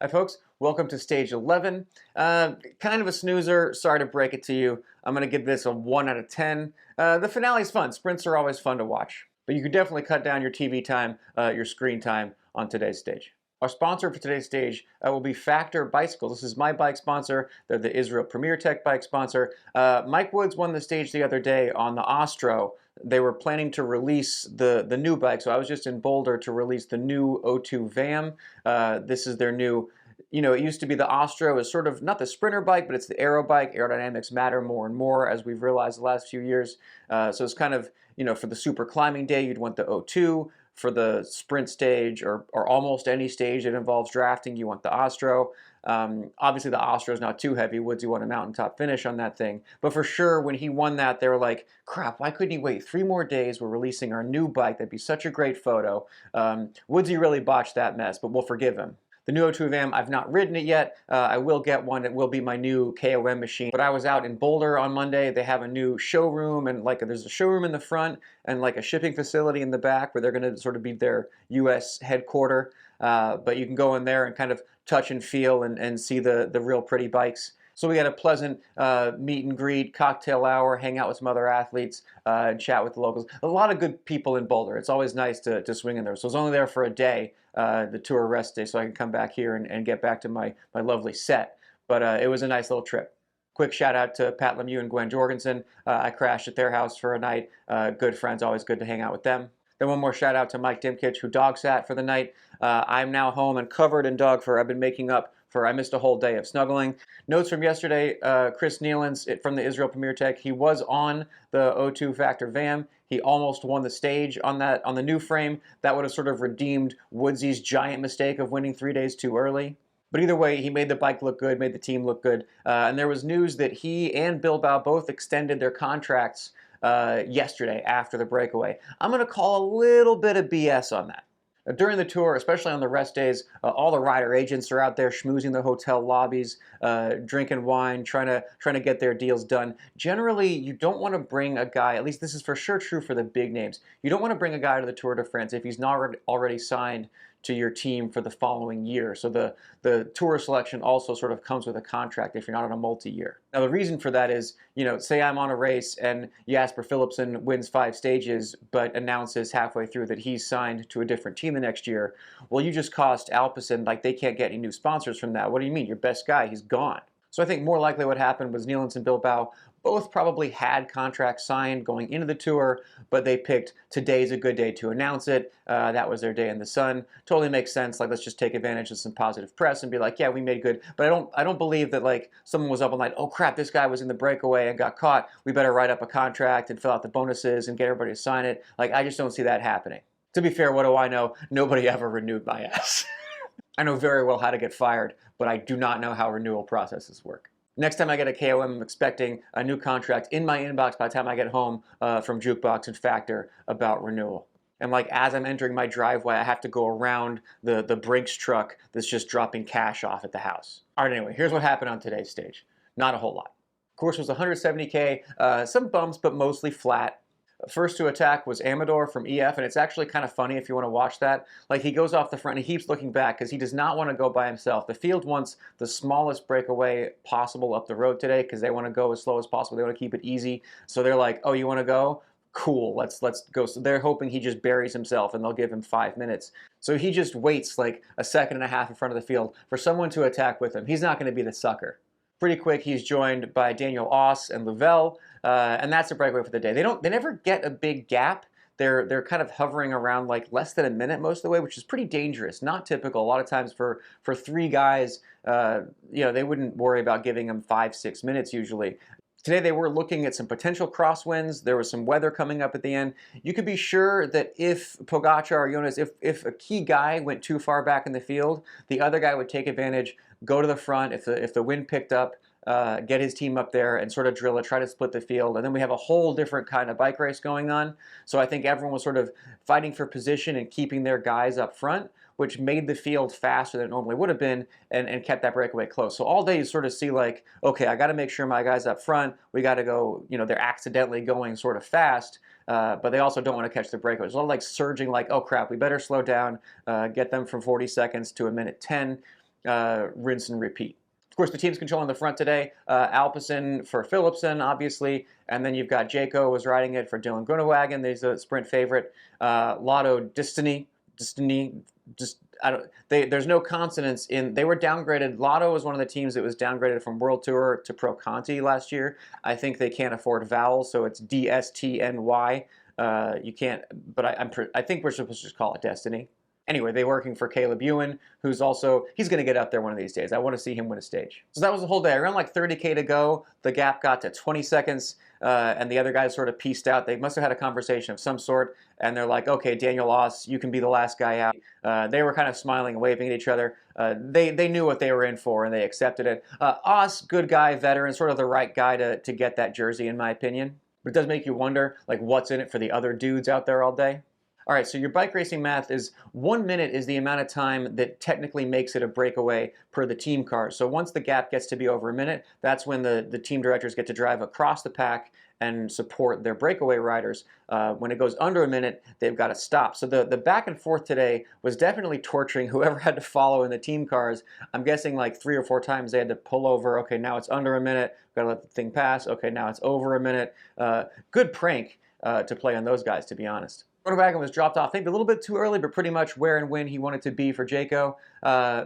Hi folks, welcome to stage 11. Kind of a snoozer, sorry to break it to you. I'm going to give this a 1 out of 10. The finale's fun, sprints are always fun to watch. But you could definitely cut down your TV time, your screen time on today's stage. Our sponsor for today's stage will be Factor Bicycles. This is my bike sponsor. They're the Israel Premier Tech bike sponsor. Mike Woods won the stage the other day on the Ostro. They were planning to release the new bike, so I was just in Boulder to release the new O2 VAM. This is their new, it used to be the Ostro is sort of not the sprinter bike, but it's the aero bike. Aerodynamics matter more and more, as we've realized the last few years. So it's kind of, for the super climbing day, you'd want the O2. For the sprint stage or almost any stage that involves drafting, you want the Ostro. Obviously, the Ostro is not too heavy. Woods, you want a mountaintop finish on that thing. But for sure, when he won that, they were like, crap, why couldn't he wait 3 more days? We're releasing our new bike. That'd be such a great photo. Woodsy really botched that mess, but we'll forgive him. The new O2 VAM, I've not ridden it yet. I will get one. It will be my new KOM machine. But I was out in Boulder on Monday. They have a new showroom, and there's a showroom in the front and like a shipping facility in the back where they're going to sort of be their U.S. headquarter. But you can go in there and kind of touch and feel and see the real pretty bikes. So we had a pleasant meet and greet, cocktail hour, hang out with some other athletes, and chat with the locals. A lot of good people in Boulder. It's always nice to swing in there. So I was only there for a day, the tour rest day, so I can come back here and get back to my lovely set. But it was a nice little trip. Quick shout out to Pat Lemieux and Gwen Jorgensen. I crashed at their house for a night. Good friends, always good to hang out with them. Then one more shout out to Mike Dimkich, who dog sat for the night. I'm now home and covered in dog fur. I've been making up for I missed a whole day of snuggling. Notes from yesterday, Chris Nealons from the Israel Premier Tech. He was on the O2 Factor VAM. He almost won the stage on the new frame. That would have sort of redeemed Woodsy's giant mistake of winning 3 days too early. But either way, he made the bike look good, made the team look good. And there was news that he and Bilbao both extended their contracts yesterday after the breakaway. I'm going to call a little bit of BS on that. During the tour, especially on the rest days, all the rider agents are out there schmoozing the hotel lobbies, drinking wine, trying to get their deals done. Generally, you don't want to bring a guy, at least this is for sure true for the big names, you don't want to bring a guy to the Tour de France if he's not already signed to your team for the following year. So the tour selection also sort of comes with a contract if you're not on a multi-year. Now the reason for that is, say I'm on a race and Jasper Philipsen wins 5 stages but announces halfway through that he's signed to a different team the next year. Well, you just cost Alpecin, they can't get any new sponsors from that. What do you mean? Your best guy, he's gone. So I think more likely what happened was Nealons and Bilbao both probably had contracts signed going into the tour, but they picked today's a good day to announce it. That was their day in the sun. Totally makes sense. Let's just take advantage of some positive press and be like, yeah, we made good. But I don't believe that someone was up all night. Oh crap, this guy was in the breakaway and got caught. We better write up a contract and fill out the bonuses and get everybody to sign it. I just don't see that happening. To be fair, what do I know? Nobody ever renewed my ass. I know very well how to get fired, but I do not know how renewal processes work. Next time I get a KOM, I'm expecting a new contract in my inbox by the time I get home from Jukebox and Factor about renewal. And as I'm entering my driveway, I have to go around the Brinks truck that's just dropping cash off at the house. All right, anyway, here's what happened on today's stage. Not a whole lot. Course was 170K, some bumps, but mostly flat. First to attack was Amador from EF, and it's actually kind of funny if you want to watch that. He goes off the front and he keeps looking back because he does not want to go by himself. The field wants the smallest breakaway possible up the road today because they want to go as slow as possible. They want to keep it easy. So they're like, oh, you want to go? Cool, let's go. So they're hoping he just buries himself and they'll give him 5 minutes. So he just waits a second and a half in front of the field for someone to attack with him. He's not going to be the sucker. Pretty quick, he's joined by Daniel Oss and Louvel, and that's a breakaway for the day. They never get a big gap. They're kind of hovering around less than a minute most of the way, which is pretty dangerous. Not typical. A lot of times for 3 guys, they wouldn't worry about giving them 5-6 minutes usually. Today they were looking at some potential crosswinds. There was some weather coming up at the end. You could be sure that if Pogacar or Jonas, if a key guy went too far back in the field, the other guy would take advantage, go to the front. If the wind picked up, get his team up there and sort of drill it, try to split the field. And then we have a whole different kind of bike race going on. So I think everyone was sort of fighting for position and keeping their guys up front, which made the field faster than it normally would have been and kept that breakaway close. So all day you sort of see okay, I got to make sure my guys up front, we got to go, they're accidentally going sort of fast, but they also don't want to catch the breakaway. There's a lot of surging oh crap, we better slow down, get them from 40 seconds to 1:10. rinse and repeat. Of course, the team's controlling the front today. Alpecin for Philipsen, obviously, and then you've got Jayco was riding it for Dylan Groenewegen. There's a sprint favorite. Lotto Destiny, just I don't. There's no consonants in. They were downgraded. Lotto was one of the teams that was downgraded from World Tour to Pro Conti last year. I think they can't afford vowels, so it's DSTNY. You can't, but I think we're supposed to just call it Destiny. Anyway, they're working for Caleb Ewan, who's also, he's going to get up there one of these days. I want to see him win a stage. So that was the whole day. Around like 30K to go, the gap got to 20 seconds, and the other guys sort of pieced out. They must have had a conversation of some sort, and they're like, okay, Daniel Oss, you can be the last guy out. They were kind of smiling and waving at each other. They knew what they were in for, and they accepted it. Oss, good guy, veteran, sort of the right guy to get that jersey, in my opinion. But it does make you wonder, like, what's in it for the other dudes out there all day? All right, so your bike racing math is 1 minute is the amount of time that technically makes it a breakaway per the team cars. So once the gap gets to be over a minute, that's when the team directors get to drive across the pack and support their breakaway riders. When it goes under a minute, they've got to stop. So the back and forth today was definitely torturing whoever had to follow in the team cars. I'm guessing like 3 or 4 times they had to pull over. Okay, now it's under a minute. Got to let the thing pass. Okay, now it's over a minute. Good prank to play on those guys, to be honest. Groenewegen was dropped off, I think a little bit too early, but pretty much where and when he wanted to be for Jayco.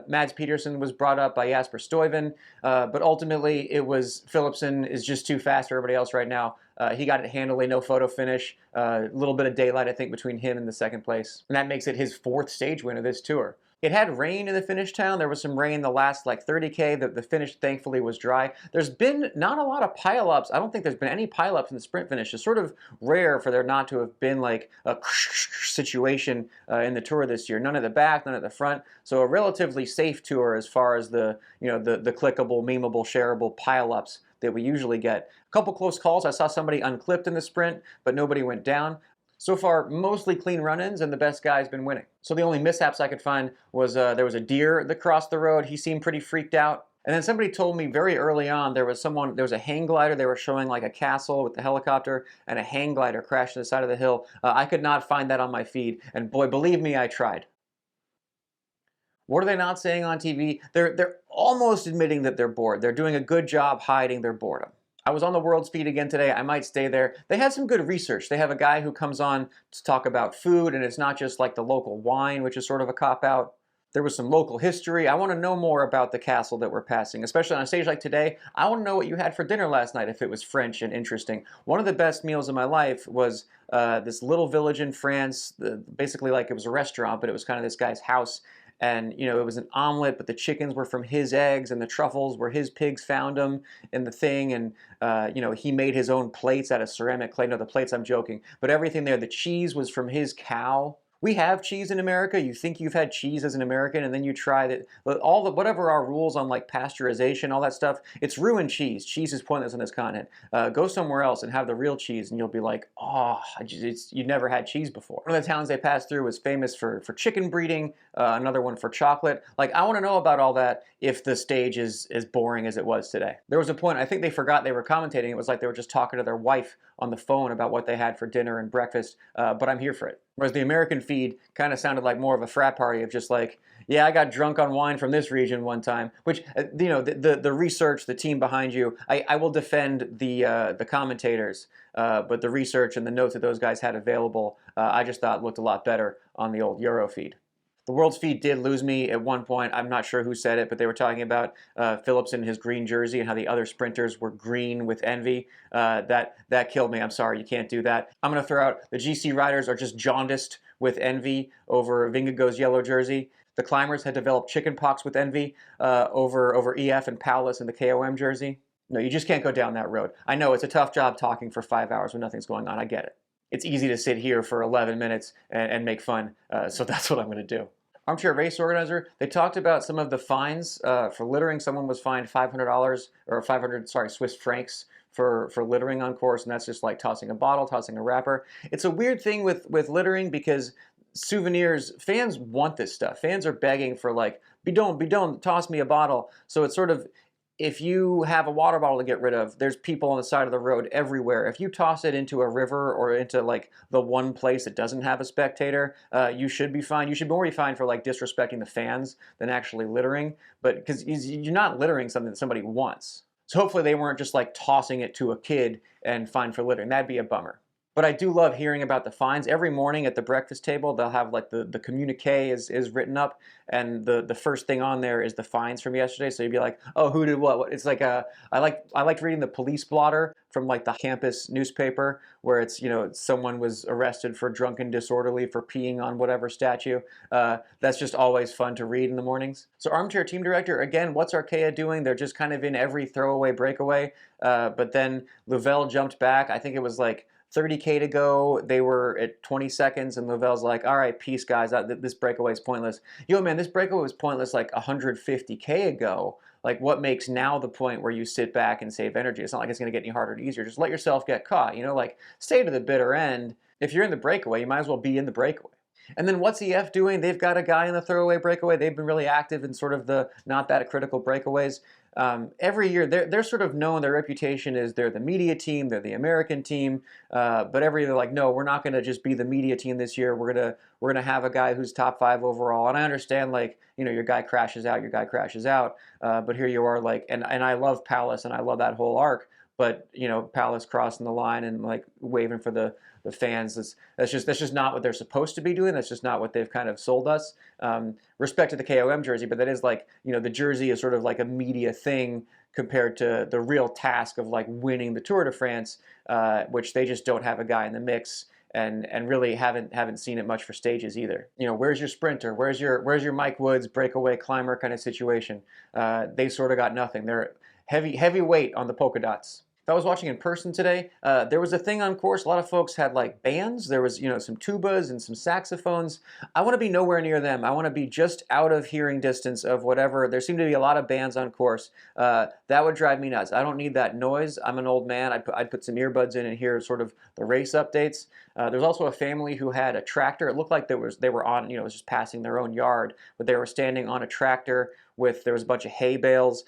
Mads Pedersen was brought up by Jasper Stuyven, but ultimately it was Philipsen is just too fast for everybody else right now. He got it handily, no photo finish, a little bit of daylight, I think, between him and the second place. And that makes it his 4th stage win of this tour. It had rain in the finish town. There was some rain the last like 30K. The finish, thankfully, was dry. There's been not a lot of pileups. I don't think there's been any pileups in the sprint finish. It's sort of rare for there not to have been like a situation in the tour this year. None at the back, none at the front. So a relatively safe tour as far as the clickable, memeable, shareable pileups that we usually get. A couple close calls. I saw somebody unclipped in the sprint, but nobody went down. So far, mostly clean run-ins, and the best guy's been winning. So the only mishaps I could find was there was a deer that crossed the road. He seemed pretty freaked out. And then somebody told me very early on there was a hang glider. They were showing like a castle with the helicopter, and a hang glider crashed to the side of the hill. I could not find that on my feed, and boy, believe me, I tried. What are they not saying on TV? They're almost admitting that they're bored. They're doing a good job hiding their boredom. I was on the World's feed again today. I might stay there. They had some good research. They have a guy who comes on to talk about food, and it's not just like the local wine, which is sort of a cop-out. There was some local history. I want to know more about the castle that we're passing, especially on a stage like today. I want to know what you had for dinner last night, if it was French and interesting. One of the best meals of my life was this little village in France, basically like it was a restaurant, but it was kind of this guy's house. And, you know, it was an omelet, but the chickens were from his eggs, and the truffles were his pigs found them in the thing. And, you know, he made his own plates out of ceramic clay. No, the plates, I'm joking. But everything there, the cheese was from his cow. We have cheese in America. You think you've had cheese as an American, and then you try that. Whatever our rules on like pasteurization, all that stuff, it's ruined cheese. Cheese is pointless on this continent. Go somewhere else and have the real cheese, and you'll be like, oh, you've never had cheese before. One of the towns they passed through was famous for chicken breeding. Another one for chocolate. Like, I want to know about all that if the stage is as boring as it was today. There was a point, I think they forgot they were commentating. It was like they were just talking to their wife on the phone about what they had for dinner and breakfast, but I'm here for it. Whereas the American feed kind of sounded like more of a frat party of just like, yeah, I got drunk on wine from this region one time, which, you know, the research, the team behind you, I will defend the commentators, but the research and the notes that those guys had available, I just thought looked a lot better on the old Euro feed. The World's feed did lose me at one point. I'm not sure who said it, but they were talking about Phillips in his green jersey and how the other sprinters were green with envy. That killed me. I'm sorry, you can't do that. I'm going to throw out the GC riders are just jaundiced with envy over Vingegaard's yellow jersey. The climbers had developed chickenpox with envy over EF and Paulus in the KOM jersey. No, you just can't go down that road. I know it's a tough job talking for 5 hours when nothing's going on. I get it. It's easy to sit here for 11 minutes and make fun, so that's what I'm going to do. Armchair Race Organizer, they talked about some of the fines for littering. Someone was fined $500 or 500, sorry, Swiss francs for littering on course, and that's just like tossing a bottle, tossing a wrapper. It's a weird thing with littering because souvenirs, fans want this stuff. Fans are begging for like, bidon, toss me a bottle. So it's sort of, if you have a water bottle to get rid of, there's people on the side of the road everywhere. If you toss it into a river or into like the one place that doesn't have a spectator, you should be fined. You should more be fined for like disrespecting the fans than actually littering, but because you're not littering something that somebody wants. So hopefully they weren't just like tossing it to a kid and fined for littering. That'd be a bummer. But I do love hearing about the fines. Every morning at the breakfast table, they'll have like the communique is written up, and the first thing on there is the fines from yesterday. So you'd be like, oh, who did what? It's like I liked reading the police blotter from like the campus newspaper, where it's, you know, someone was arrested for drunken disorderly for peeing on whatever statue. That's just always fun to read in the mornings. So armchair team director, again, what's Archaea doing? They're just kind of in every throwaway breakaway. But then Louvel jumped back. I think it was like 30K to go. They were at 20 seconds, and Louvel's like, all right, peace, guys. This breakaway is pointless. Yo, man, this breakaway was pointless like 150K ago. Like, what makes now the point where you sit back and save energy? It's not like it's going to get any harder or easier. Just let yourself get caught. You know, like, stay to the bitter end. If you're in the breakaway, you might as well be in the breakaway. And then what's EF doing? They've got a guy in the throwaway breakaway. They've been really active in sort of the not that critical breakaways. Every year, they're sort of known, their reputation is they're the media team, they're the American team, but every year they're like, no, we're not going to just be the media team this year. We're gonna have a guy who's top 5 overall. And I understand, like, you know, your guy crashes out, but here you are, like, and I love Palace and I love that whole arc, but, you know, Palace crossing the line and like waving for the fans, that's just not what they're supposed to be doing. That's just not what they've kind of sold us. Respect to the KOM jersey, but that is like, you know, the jersey is sort of like a media thing compared to the real task of like winning the Tour de France, which they just don't have a guy in the mix, and really haven't seen it much for stages either. You know, where's your sprinter? Where's your Mike Woods breakaway climber kind of situation? They sort of got nothing. They're heavy weight on the polka dots. If I was watching in person today, there was a thing on course. A lot of folks had like bands. There was, you know, some tubas and some saxophones. I want to be nowhere near them. I want to be just out of hearing distance of whatever. There seemed to be a lot of bands on course. That would drive me nuts. I don't need that noise. I'm an old man. I'd put some earbuds in and hear sort of the race updates. There's also a family who had a tractor. It looked like they were on, you know, it was just passing their own yard, but they were standing on a tractor there was a bunch of hay bales.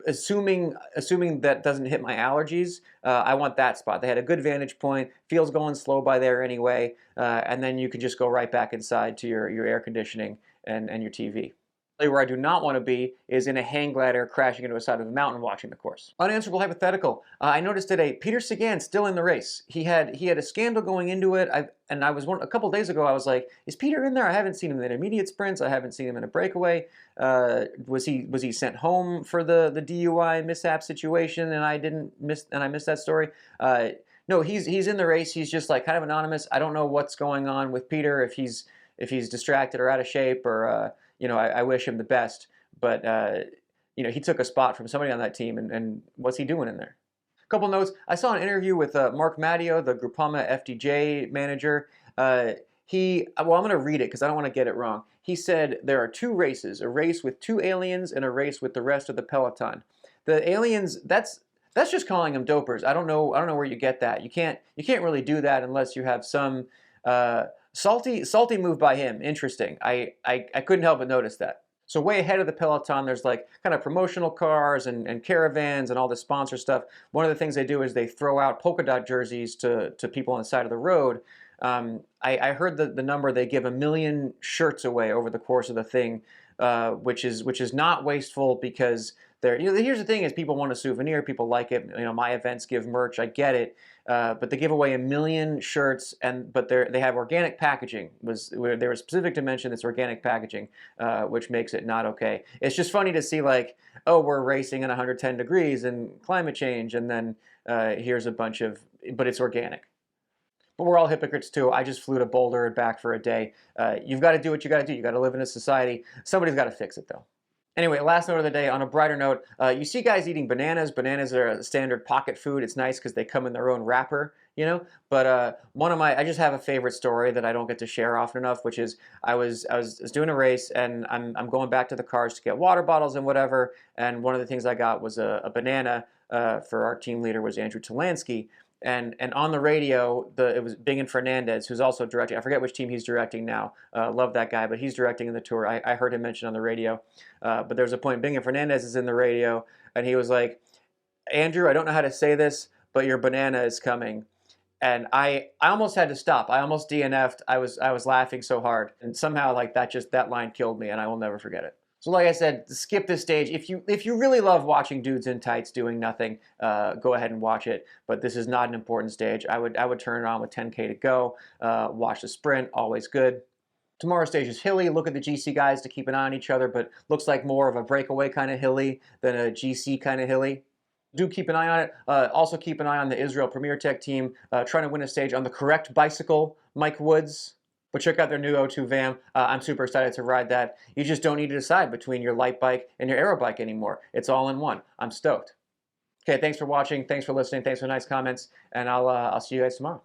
Assuming that doesn't hit my allergies, I want that spot. They had a good vantage point, feels going slow by there anyway, and then you can just go right back inside to your air conditioning and your TV. Where I do not want to be is in a hang glider crashing into a side of a mountain watching the course. Unanswerable hypothetical. I noticed today Peter Sagan still in the race. He had a scandal going into it. A couple days ago I was like, is Peter in there? I haven't seen him in intermediate sprints. I haven't seen him in a breakaway. Was he sent home for the DUI mishap situation and I missed that story? No, he's in the race. He's just like kind of anonymous. I don't know what's going on with Peter, if he's distracted or out of shape, or you know, I wish him the best, but you know, he took a spot from somebody on that team, and what's he doing in there? A couple notes. I saw an interview with Mark Matteo, the Groupama FDJ manager. I'm going to read it because I don't want to get it wrong. He said there are 2 races: a race with 2 aliens and a race with the rest of the peloton. The aliens, that's just calling them dopers. I don't know where you get that. You can't really do that unless you have some salty move by him. Interesting. I couldn't help but notice that. So way ahead of the peloton, there's like kind of promotional cars and caravans and all the sponsor stuff. One of the things they do is they throw out polka dot jerseys to people on the side of the road. I heard the number, they give 1 million shirts away over the course of the thing, which is not wasteful, because here's the thing is, people want a souvenir, people like it. You know, my events give merch, I get it, but they give away 1 million shirts, but they have organic packaging. They were specific to mention this organic packaging, which makes it not okay. It's just funny to see, like, oh, we're racing in 110 degrees and climate change, and then here's a bunch of, but it's organic. But we're all hypocrites too. I just flew to Boulder and back for a day. You've got to do what you got to do. You got to live in a society. Somebody's got to fix it, though. Anyway, last note of the day, on a brighter note, you see guys eating bananas. Bananas are a standard pocket food. It's nice because they come in their own wrapper, you know? But I just have a favorite story that I don't get to share often enough, which is I was doing a race, and I'm going back to the cars to get water bottles and whatever, and one of the things I got was a banana for our team leader, was Andrew Talansky. and on the radio, it was Bingen Fernandez, who's also directing. I forget which team he's directing now. Love that guy, but he's directing in the tour. I heard him mentioned on the radio. But there's a point, Bingen Fernandez is in the radio, and he was like, Andrew, I don't know how to say this, but your banana is coming. And I almost had to stop. I almost DNF'd. I was laughing so hard, and somehow like that line killed me, and I will never forget it. So like I said, skip this stage. If you really love watching dudes in tights doing nothing, go ahead and watch it. But this is not an important stage. I would turn it on with 10K to go. Watch the sprint, always good. Tomorrow's stage is hilly. Look at the GC guys to keep an eye on each other, but looks like more of a breakaway kind of hilly than a GC kind of hilly. Do keep an eye on it. Also keep an eye on the Israel Premier Tech team trying to win a stage on the correct bicycle, Mike Woods. But check out their new O2 VAM. I'm super excited to ride that. You just don't need to decide between your light bike and your aero bike anymore. It's all in one. I'm stoked. Okay, thanks for watching. Thanks for listening. Thanks for nice comments. And I'll see you guys tomorrow.